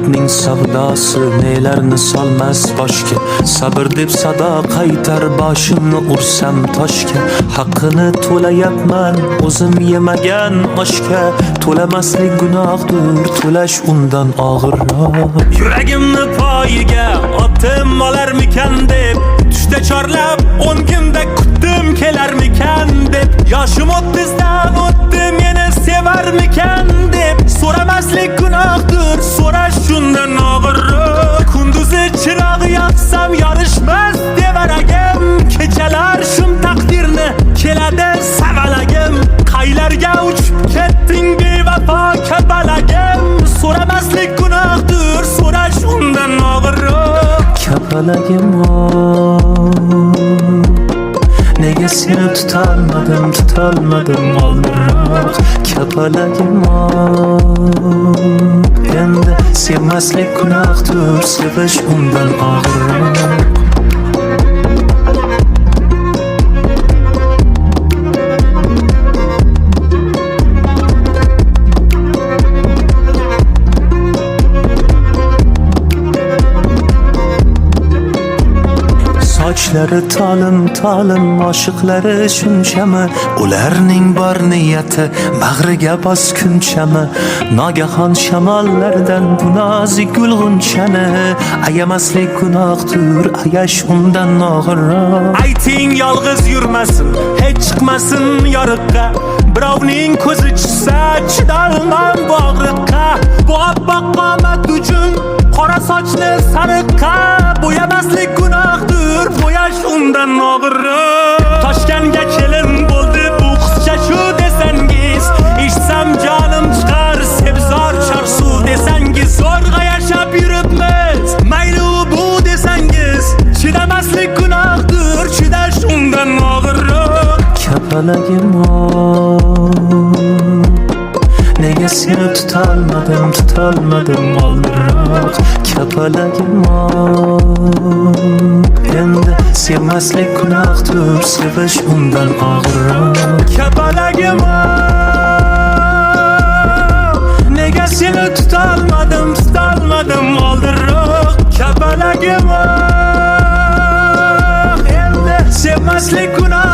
hayotning savdosi nelarni solmas boshga. Sabr deb sado qaytar boshimni ursam toshga. Haqqini to'layapman o'zim yemagan oshga. To'lamaslik gunohdir, to'lash undan og'irroq. Yuragimni poyiga otdim olarmikan deb, tushda chorlab 10 kunda kutdim kelarmikan deb. Yoshim 30dan o'tdi, meni sevarmikan deb. So'ramaslik gunohdir, so'rash shundan og'irroq. Kunduzi chiroq yoqsam yorishmas devaragim. Kechalar shum taqdirni keladi savalagim. Qaylarga uchib ketding bevafo kapalagim. So'ramaslik gunohdir, so'rash undan og'irroq. Kapalagim nega seni tutolmadim oldinroq. Kapalagim endi sevmaslik gunohdir, sevish undan og'irroq. Sochlari talim oshiqlari shunchami? Ularning bor niyati bag'riga boskunchami? Nogahon shamollardan bu nozik gulg'unchani ayamaslik gunohdir, ayash undan og'irroq. Ayting yolg'iz yurmasin, hech chiqmasin yoriqqa. Birovning ko'zi chiqsa chidolmam bu og'riqqa. Bu oppoq qomat uchun qora sochni sariqqa. Bo'yamaslik gunohdir, bo'yash undan og'irroq. Toshkentga kelin bo'ldi bu qizcha shu desangiz, eshitsam jonim chiqar sebzor chorsu desangiz. Zo'rg'a yashab yuribmiz, mayli bu desangiz. Chidamaslik gunohdir, chidash undan og'irroq. Kapalagim nega seni tutolmadim oldinroq. Kapalagim endi sevmaslik gunohdir, sevish undan og'irroq. Kapalagim nega seni tutolmadim oldinroq. Kapalagim endi sevmaslik gunoh